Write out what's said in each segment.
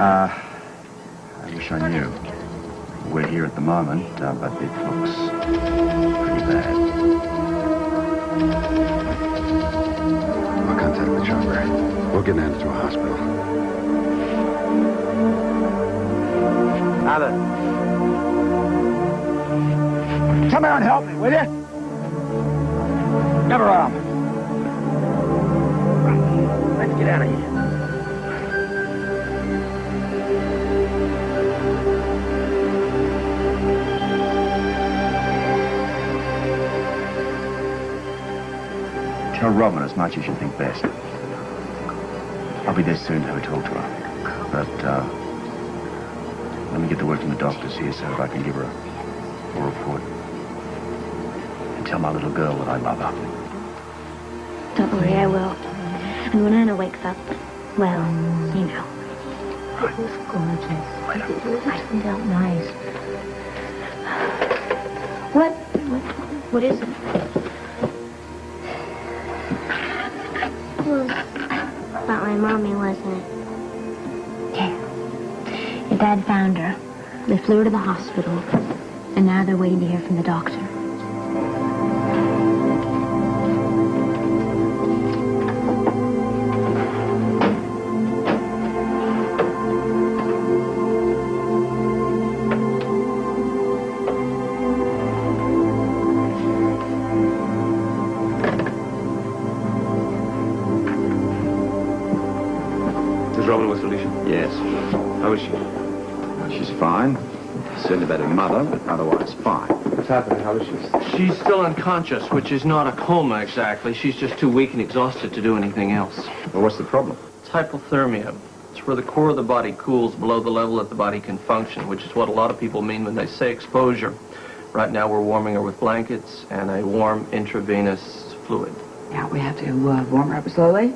I wish I knew. We're here at the moment, but it looks pretty bad. We'll contact the chopper. We'll get Anna to a hospital. Alan. Come out and help me, will you? Never arm. Let's get out of here. Tell Robin as much as you think best. I'll be there soon to have a talk to her. But, let me get the word from the doctors here so that I can give her a full report. And tell my little girl that I love her. Don't worry, I will. And when Anna wakes up, well, you know. It was gorgeous. It really felt nice. What is it? It was about my mommy, wasn't it? Yeah. Your dad found her. They flew her to the hospital. And now they're waiting to hear from the doctor. Yes. How is she? She's fine. Concerned about her mother, but otherwise fine. What's happening? How is she? She's still unconscious, which is not a coma exactly. She's just too weak and exhausted to do anything else. Well, what's the problem? It's hypothermia. It's where the core of the body cools below the level that the body can function, which is what a lot of people mean when they say exposure. Right now we're warming her with blankets and a warm intravenous fluid. Yeah, we have to warm her up slowly.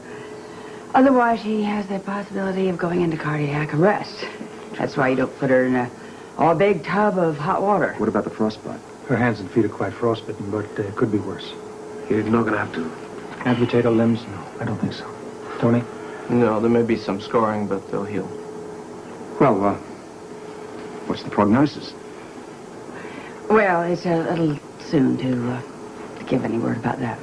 Otherwise, she has the possibility of going into cardiac arrest. That's why you don't put her in a big tub of hot water. What about the frostbite? Her hands and feet are quite frostbitten, but it could be worse. You're not going to have to. Amputate her limbs? No, I don't think so. Tony? No, there may be some scarring, but they'll heal. Well, what's the prognosis? Well, it's a little soon to give any word about that.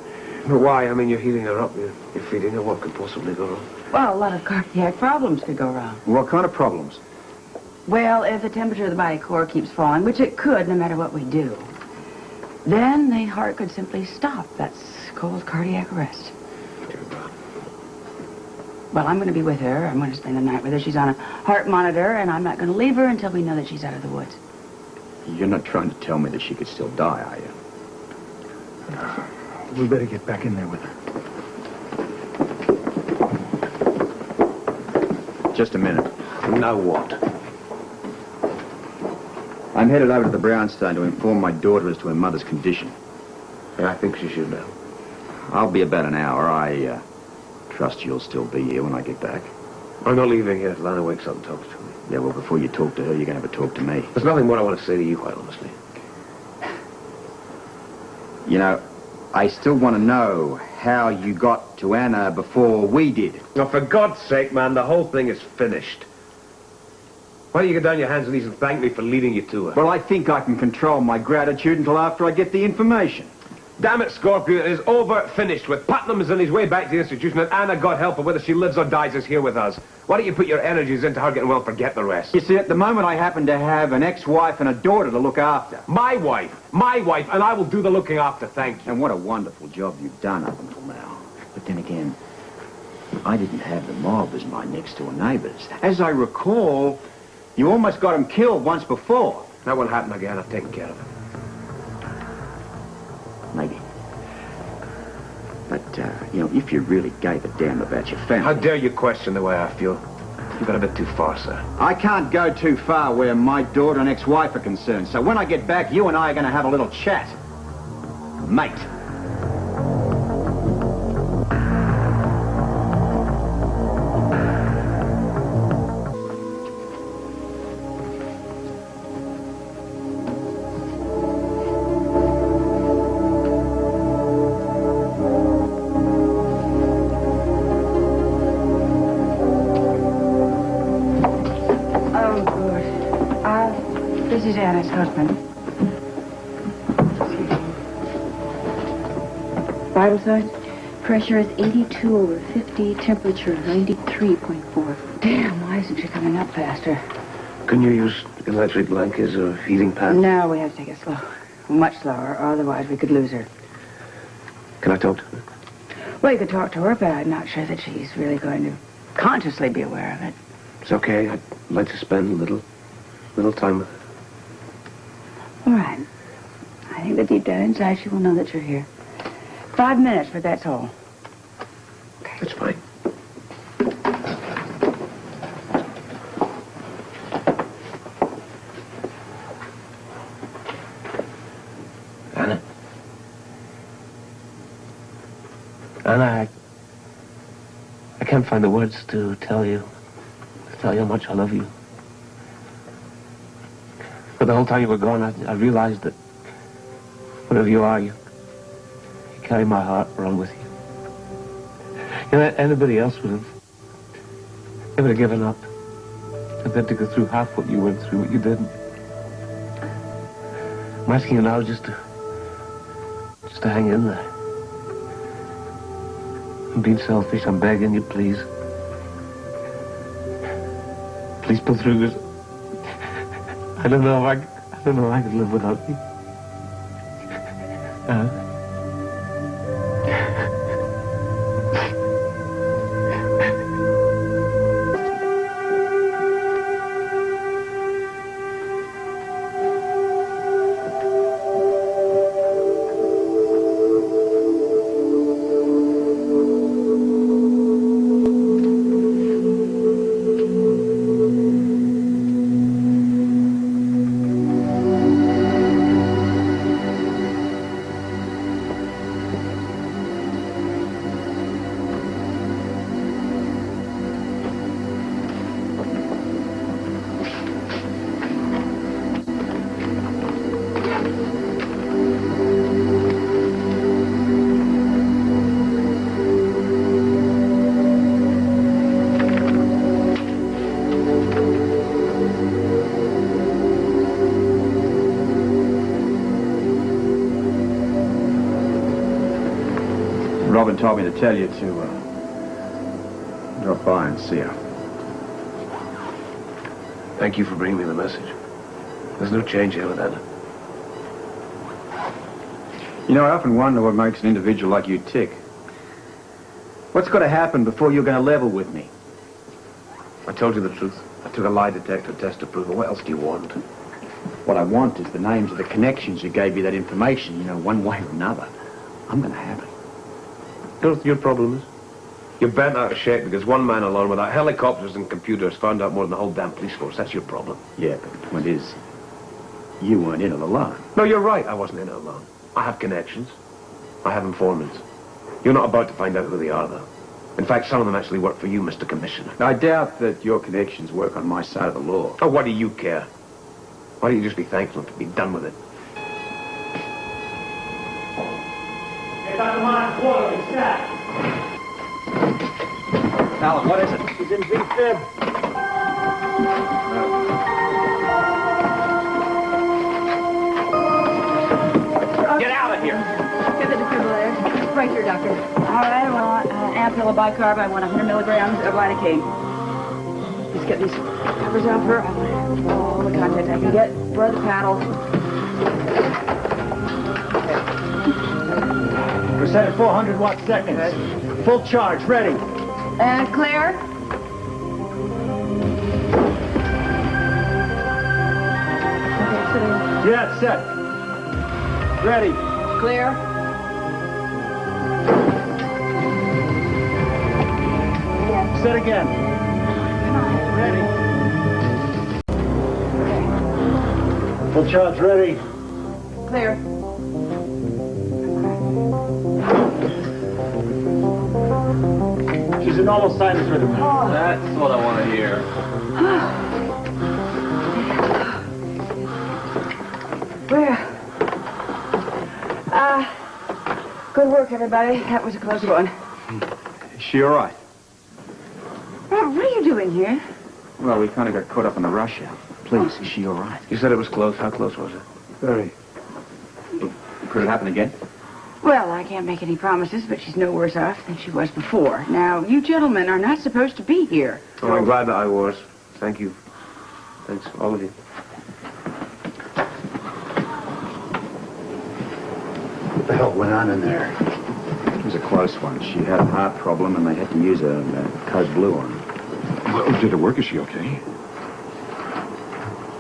But why? I mean, you're heating her up. You're feeding her. What could possibly go wrong? Well, a lot of cardiac problems could go wrong. What kind of problems? Well, if the temperature of the body core keeps falling, which it could no matter what we do, then the heart could simply stop. That's called cardiac arrest. Well, I'm going to be with her. I'm going to spend the night with her. She's on a heart monitor, and I'm not going to leave her until we know that she's out of the woods. You're not trying to tell me that she could still die, are you? We better get back in there with her. Just a minute. Now what? I'm headed over to the brownstone to inform my daughter as to her mother's condition. Yeah, I think she should know. I'll be about an hour. I trust you'll still be here when I get back. I'm not leaving here till Anna wakes up and talks to me. Yeah, well, before you talk to her, you're going to have a talk to me. There's nothing more I want to say to you, quite honestly. You know, I still want to know how you got to Anna before we did. Oh, for God's sake, man, the whole thing is finished. Why don't you get down your hands and knees and thank me for leading you to her? Well, I think I can control my gratitude until after I get the information. Damn it, Scorpio, it is over, finished. With Putnam is on his way back to the institution, and Anna, God help her, whether she lives or dies, is here with us. Why don't you put your energies into her getting well, forget the rest? You see, at the moment I happen to have an ex-wife and a daughter to look after. My wife, and I will do the looking after, thank you. And what a wonderful job you've done up until now. But then again, I didn't have the mob as my next-door neighbors. As I recall, you almost got them killed once before. That won't happen again. I've taken care of it. Maybe. But, you know, if you really gave a damn about your family... How dare you question the way I feel? You've gone a bit too far, sir. I can't go too far where my daughter and ex-wife are concerned. So when I get back, you and I are going to have a little chat. Mate. This is Anna's husband. Vital signs? Pressure is 82 over 50, temperature 93.4. Damn, why isn't she coming up faster? Can you use electric blankets or heating pads? No, we have to take it slow. Much slower, otherwise we could lose her. Can I talk to her? Well, you could talk to her, but I'm not sure that she's really going to consciously be aware of it. It's okay. I'd like to spend a little time with her. All right. I think that deep down inside she will know that you're here. 5 minutes, but that's all. Okay. That's fine. Anna, I can't find the words to tell you how much I love you. But the whole time you were gone, I realized that whatever you are, you carry my heart around with you. You know, anybody else would have given up. I've had to go through half what you went through, what you didn't. I'm asking you now just to hang in there. I'm being selfish. I'm begging you, please. Please pull through this. I don't know if I could live without you. Robin told me to tell you to drop by and see her. Thank you for bringing me the message. There's no change here with Anna. You know, I often wonder what makes an individual like you tick. What's going to happen before you're going to level with me? I told you the truth. I took a lie detector test to prove it. What else do you want? What I want is the names of the connections who gave you that information, you know, one way or another. I'm going to have it. You know what your problem is? You're bent out of shape because one man alone without helicopters and computers found out more than the whole damn police force. That's your problem. Yeah, but the point is, you weren't in it alone. No, you're right. I wasn't in it alone. I have connections. I have informants. You're not about to find out who they are, though. In fact, some of them actually work for you, Mr. Commissioner. I doubt that your connections work on my side of the law. Oh, what do you care? Why don't you just be thankful to be done with it? Alan, what is it? He's in V-fib. Get out of here. Get the defibrillator. Right here, doctor. All right, I want an ampoule of bicarb. I want 100 milligrams of lidocaine. Just get these covers off her. I want all the contacts I can get. Where the paddle? We're set at 400 watt seconds. Full charge, ready. Clear. Okay, sit in. Yeah, set. Ready. Clear. Set again. Ready. Full charge, ready. Clear. She's in normal sinus rhythm. That's what I want to hear. Well, good work, everybody. That was a close one. Is she all right? What are you doing here? Well, we kind of got caught up in the rush hour. please, is she all right? You said it was close. How close was it? Very. Could it happen again? Well, I can't make any promises, but she's no worse off than she was before. Now, you gentlemen are not supposed to be here. Oh, I'm glad that I was. Thank you. Thanks, all of you. What the hell went on in there? It was a close one. She had a heart problem, and they had to use a Coke Blue on her. Well, did it work? Is she okay?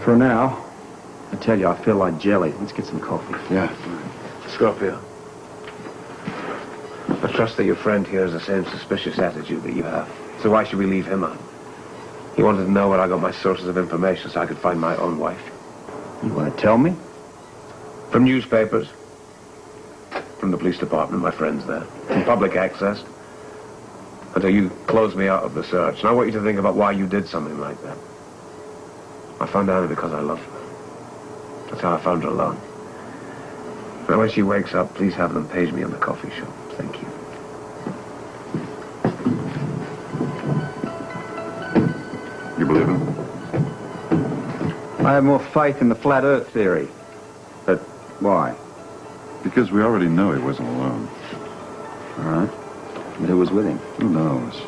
For now, I tell you, I feel like jelly. Let's get some coffee. Yeah. Scorpio. I trust that your friend here has the same suspicious attitude that you have. So why should we leave him out? He wanted to know where I got my sources of information so I could find my own wife. You want to tell me? From newspapers. From the police department, my friends there. From public access. Until you closed me out of the search. And I want you to think about why you did something like that. I found Anna because I loved her. That's how I found her alone. Now when she wakes up, please have them page me on the coffee shop. Thank you. You believe him? I have more faith in the flat earth theory. But why? Because we already know he wasn't alone. All right. But who was with him? Who knows?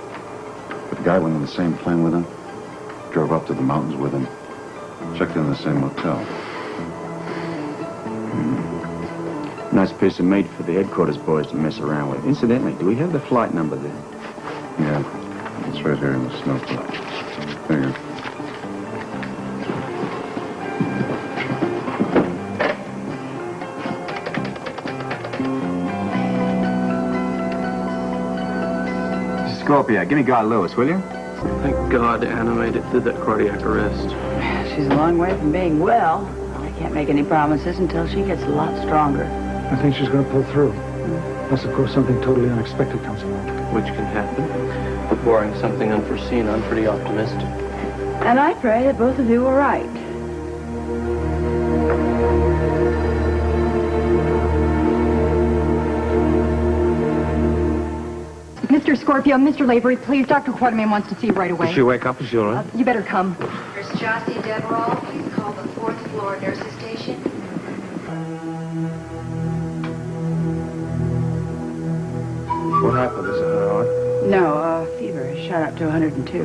But the guy went in the same plane with him, drove up to the mountains with him, checked in the same motel. Nice piece of meat for the headquarters boys to mess around with. Incidentally, do we have the flight number there? Yeah, it's right here in the snowflake. There you go. Scorpio, give me Guy Lewis, will you? Thank God Anna made it through that cardiac arrest. She's a long way from being well. I can't make any promises until she gets a lot stronger. I think she's going to pull through. Unless, of course, something totally unexpected comes along. Which can happen. Barring something unforeseen, I'm pretty optimistic. And I pray that both of you are right. Mr. Scorpio, Mr. Lavery, please, Dr. Quartermain wants to see you right away. Did she wake up? Is she all right? You better come. Nurse Jossie Deverall, please call the 4th floor nurses station. What happened? Is it her heart? No, fever shot up to 102.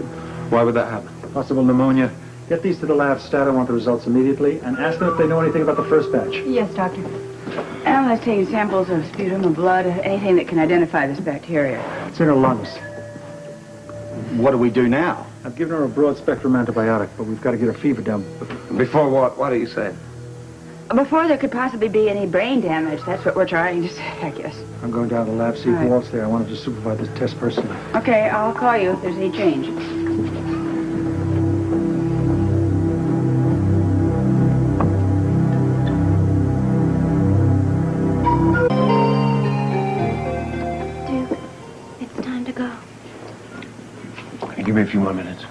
Why would that happen? Possible pneumonia. Get these to the lab stat. I want the results immediately. And ask them if they know anything about the first batch. Yes, doctor. Analyze taking samples of sputum and blood, anything that can identify this bacteria. It's in her lungs. What do we do now? I've given her a broad-spectrum antibiotic, but we've got to get her fever down. Before what? What are you saying? Before there could possibly be any brain damage, that's what we're trying to say, I guess. I'm going down to the lab, see who else there. I wanted to supervise this test personally. Okay, I'll call you if there's any change. Duke, it's time to go. Give me a few more minutes.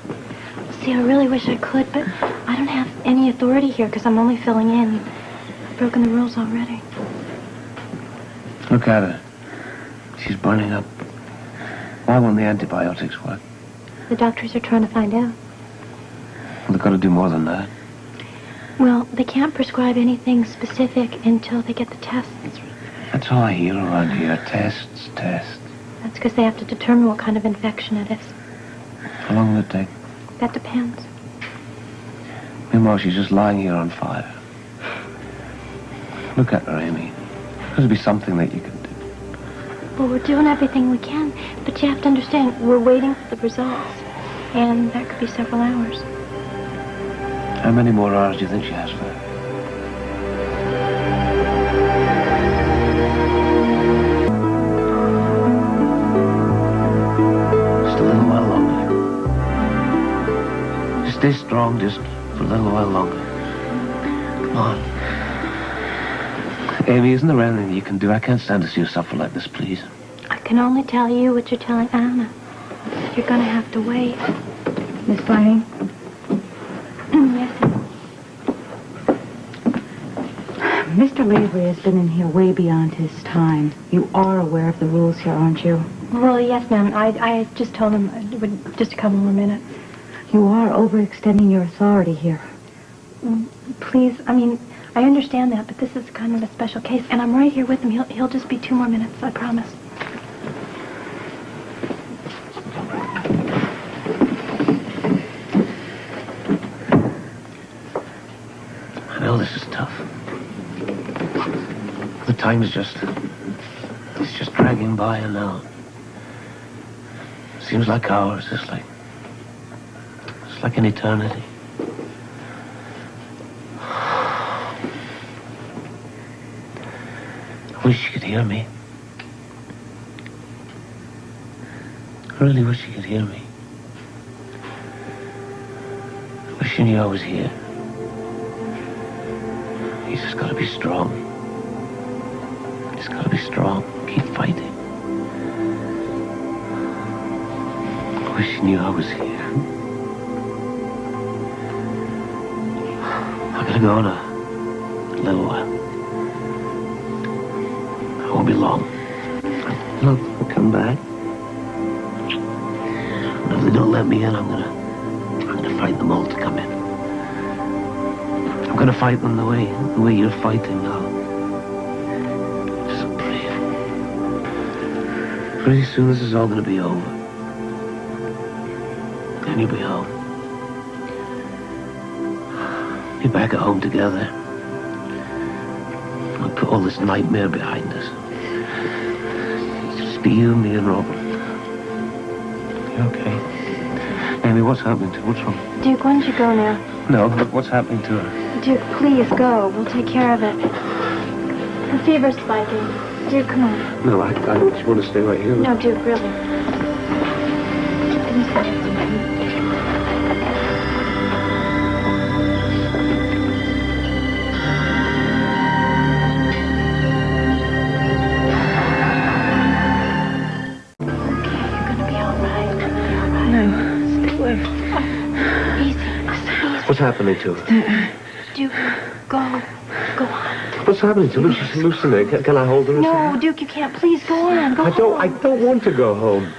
See, I really wish I could, but I don't have any authority here because I'm only filling in. I've broken the rules already. Look at her. She's burning up. Why won't the antibiotics work? The doctors are trying to find out. Well, they've got to do more than that. Well, they can't prescribe anything specific until they get the tests. That's all I hear around here. Tests, tests. That's because they have to determine what kind of infection it is. How long will it take? That depends. Meanwhile, she's just lying here on fire. Look at her, Amy. There's got to be something that you can do. Well, we're doing everything we can, but you have to understand, we're waiting for the results. And that could be several hours. How many more hours do you think she has for that? Just a little while longer. Just stay strong, just for a little while longer. Come on. Amy, isn't there anything you can do? I can't stand to see you suffer like this, please. I can only tell you what you're telling Anna. You're gonna have to wait. Miss Fleming? Yes. Mr. Lavery has been in here way beyond his time. You are aware of the rules here, aren't you? Well, yes, ma'am. I just told him it would just a couple more minutes. You are overextending your authority here. Please, I mean, I understand that, but this is kind of a special case, and I'm right here with him. He'll just be 2 more minutes, I promise. I know this is tough. The time is just... It's just dragging by, and now... Seems like hours. It's like an eternity. I wish you could hear me. I really wish you could hear me. I wish you knew I was here. You just gotta be strong. You just gotta be strong. Keep fighting. I wish you knew I was here. I'm gonna go in a little while. I won't be long. I'll come back. And if they don't let me in, I'm gonna fight them all to come in. I'm gonna fight them the way you're fighting now. Just pray. Pretty soon this is all gonna be over. And you'll be home. Be back at home together. We'll put all this nightmare behind us. Just be you, me, and Robert. You okay? Amy, what's happening to her? What's wrong? Duke, why don't you go now? No, but what's happening to her? Duke, please go. We'll take care of it. Her fever's spiking. Duke, come on. No, I just want to stay right here. No, Duke, really. What's happening to her? Duke, go. Go on. What's happening to her? She's hallucinating. Can I hold her? No, Duke, you can't. Please go on. Go home. I don't want to go home.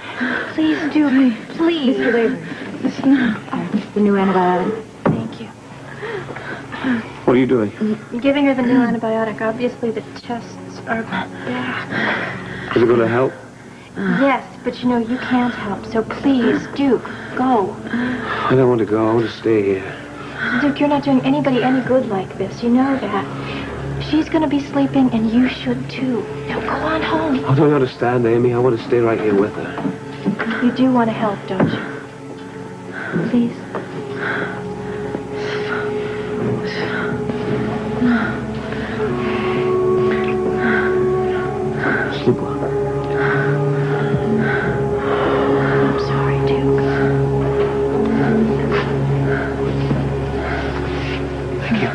Please, Duke. Please. Mr. Lavery, listen. The new antibiotic. Thank you. What are you doing? I'm giving her the new antibiotic. Obviously, the tests are back. Is it going to help? Yes, but you know, you can't help. So please, Duke, go. I don't want to go. I want to stay here. Duke, you're not doing anybody any good like this. You know that. She's going to be sleeping, and you should too. Now go on home. I don't understand, Amy. I want to stay right here with her. You do want to help, don't you? Please. Sleep well. I'm sorry, Duke. Thank you.